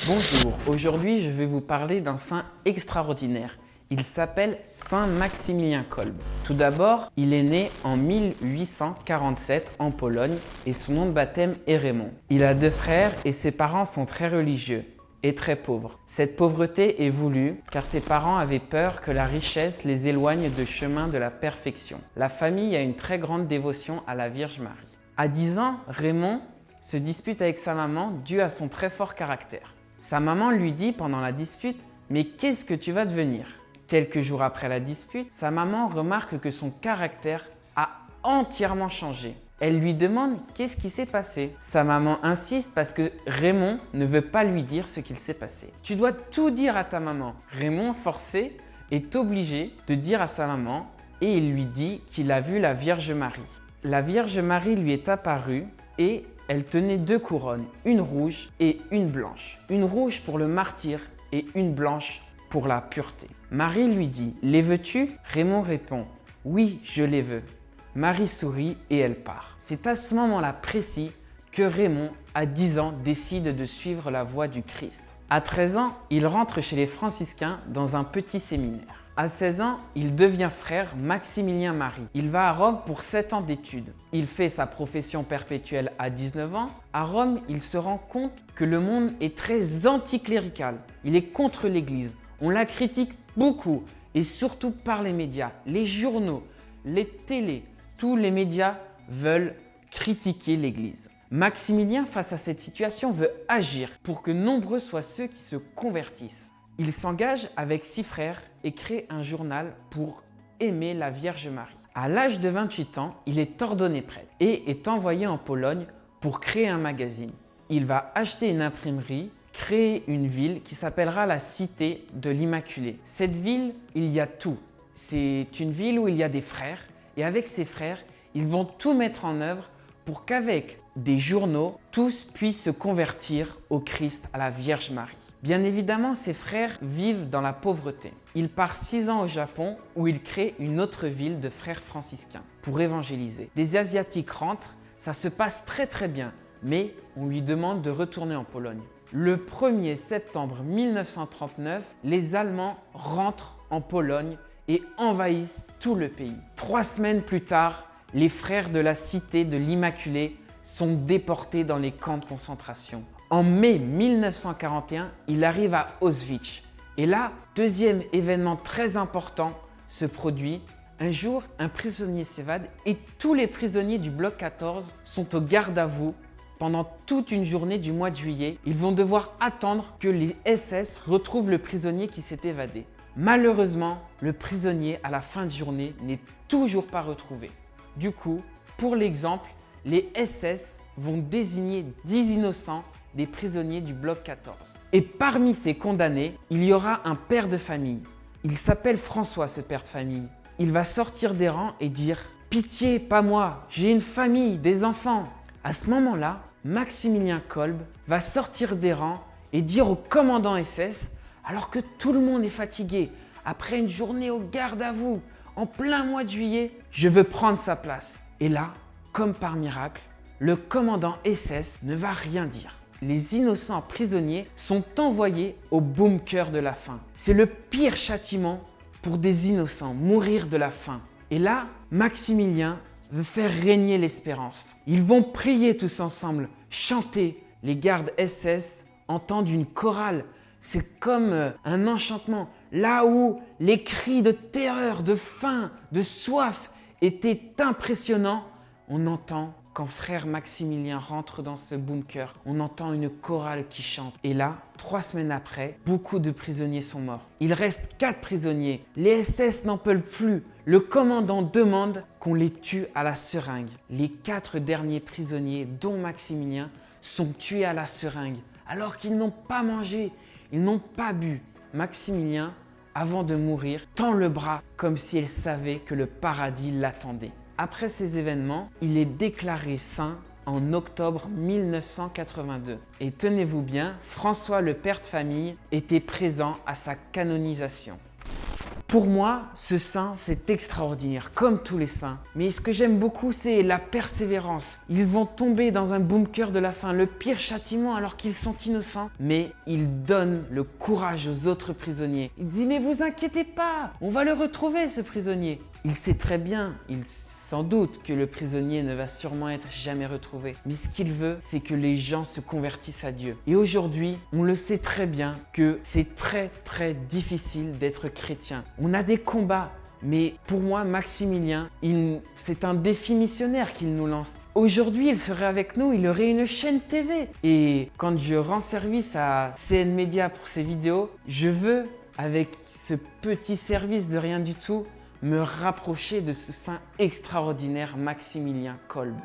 Bonjour, aujourd'hui je vais vous parler d'un saint extraordinaire. Il s'appelle Saint Maximilien Kolbe. Tout d'abord, il est né en 1847 en Pologne et son nom de baptême est Raymond. Il a 2 frères et ses parents sont très religieux et très pauvres. Cette pauvreté est voulue car ses parents avaient peur que la richesse les éloigne du chemin de la perfection. La famille a une très grande dévotion à la Vierge Marie. À 10 ans, Raymond se dispute avec sa maman dû à son très fort caractère. Sa maman lui dit pendant la dispute « Mais qu'est-ce que tu vas devenir ?» Quelques jours après la dispute, sa maman remarque que son caractère a entièrement changé. Elle lui demande qu'est-ce qui s'est passé. Sa maman insiste parce que Raymond ne veut pas lui dire ce qu'il s'est passé. « Tu dois tout dire à ta maman. » Raymond, forcé, est obligé de dire à sa maman et il lui dit qu'il a vu la Vierge Marie. La Vierge Marie lui est apparue et elle tenait 2 couronnes, une rouge et une blanche. Une rouge pour le martyre et une blanche pour la pureté. Marie lui dit « Les veux-tu » Raymond répond « Oui, je les veux ». Marie sourit et elle part. C'est à ce moment-là précis que Raymond, à 10 ans, décide de suivre la voie du Christ. À 13 ans, il rentre chez les franciscains dans un petit séminaire. À 16 ans, il devient frère Maximilien Marie. Il va à Rome pour 7 ans d'études. Il fait sa profession perpétuelle à 19 ans. À Rome, il se rend compte que le monde est très anticlérical. Il est contre l'Église. On la critique beaucoup et surtout par les médias, les journaux, les télés. Tous les médias veulent critiquer l'Église. Maximilien, face à cette situation, veut agir pour que nombreux soient ceux qui se convertissent. Il s'engage avec 6 frères et crée un journal pour aimer la Vierge Marie. À l'âge de 28 ans, il est ordonné prêtre et est envoyé en Pologne pour créer un magazine. Il va acheter une imprimerie, créer une ville qui s'appellera la Cité de l'Immaculée. Cette ville, il y a tout. C'est une ville où il y a des frères et avec ces frères, ils vont tout mettre en œuvre pour qu'avec des journaux, tous puissent se convertir au Christ, à la Vierge Marie. Bien évidemment, ses frères vivent dans la pauvreté. Il part 6 ans au Japon où il crée une autre ville de frères franciscains pour évangéliser. Des Asiatiques rentrent, ça se passe très bien, mais on lui demande de retourner en Pologne. Le 1er septembre 1939, les Allemands rentrent en Pologne et envahissent tout le pays. 3 semaines plus tard, les frères de la Cité de l'Immaculée sont déportés dans les camps de concentration. En mai 1941, il arrive à Auschwitz. Et là, deuxième événement très important se produit. Un jour, un prisonnier s'évade et tous les prisonniers du bloc 14 sont au garde à vous pendant toute une journée du mois de juillet. Ils vont devoir attendre que les SS retrouvent le prisonnier qui s'est évadé. Malheureusement, le prisonnier à la fin de journée n'est toujours pas retrouvé. Du coup, pour l'exemple, les SS vont désigner 10 innocents des prisonniers du bloc 14. Et parmi ces condamnés, il y aura un père de famille. Il s'appelle François, ce père de famille. Il va sortir des rangs et dire « Pitié, pas moi, j'ai une famille, des enfants ». À ce moment-là, Maximilien Kolbe va sortir des rangs et dire au commandant SS, alors que tout le monde est fatigué, après une journée au garde à vous, en plein mois de juillet, je veux prendre sa place. Et là, comme par miracle, le commandant SS ne va rien dire. Les innocents prisonniers sont envoyés au bunker de la faim. C'est le pire châtiment pour des innocents, mourir de la faim. Et là, Maximilien veut faire régner l'espérance. Ils vont prier tous ensemble, chanter. Les gardes SS entendent une chorale. C'est comme un enchantement. Là où les cris de terreur, de faim, de soif étaient impressionnants, on entend, quand frère Maximilien rentre dans ce bunker, on entend une chorale qui chante. Et là, 3 semaines après, beaucoup de prisonniers sont morts. Il reste 4 prisonniers. Les SS n'en peuvent plus. Le commandant demande qu'on les tue à la seringue. Les 4 derniers prisonniers, dont Maximilien, sont tués à la seringue, alors qu'ils n'ont pas mangé, ils n'ont pas bu. Maximilien, avant de mourir, tend le bras comme s'il savait que le paradis l'attendait. Après ces événements, il est déclaré saint en octobre 1982. Et tenez-vous bien, François le père de famille était présent à sa canonisation. Pour moi, ce saint, c'est extraordinaire, comme tous les saints. Mais ce que j'aime beaucoup, c'est la persévérance. Ils vont tomber dans un bunker de la faim, le pire châtiment alors qu'ils sont innocents. Mais ils donnent le courage aux autres prisonniers. Il dit, mais vous inquiétez pas, on va le retrouver ce prisonnier. Il sait très bien, sans doute que le prisonnier ne va sûrement être jamais retrouvé. Mais ce qu'il veut, c'est que les gens se convertissent à Dieu. Et aujourd'hui, on le sait très bien que c'est très difficile d'être chrétien. On a des combats, mais pour moi, Maximilien, c'est un défi missionnaire qu'il nous lance. Aujourd'hui, il serait avec nous, il aurait une chaîne TV. Et quand je rends service à CN Media pour ces vidéos, je veux, avec ce petit service de rien du tout, me rapprocher de ce saint extraordinaire Maximilien Kolbe.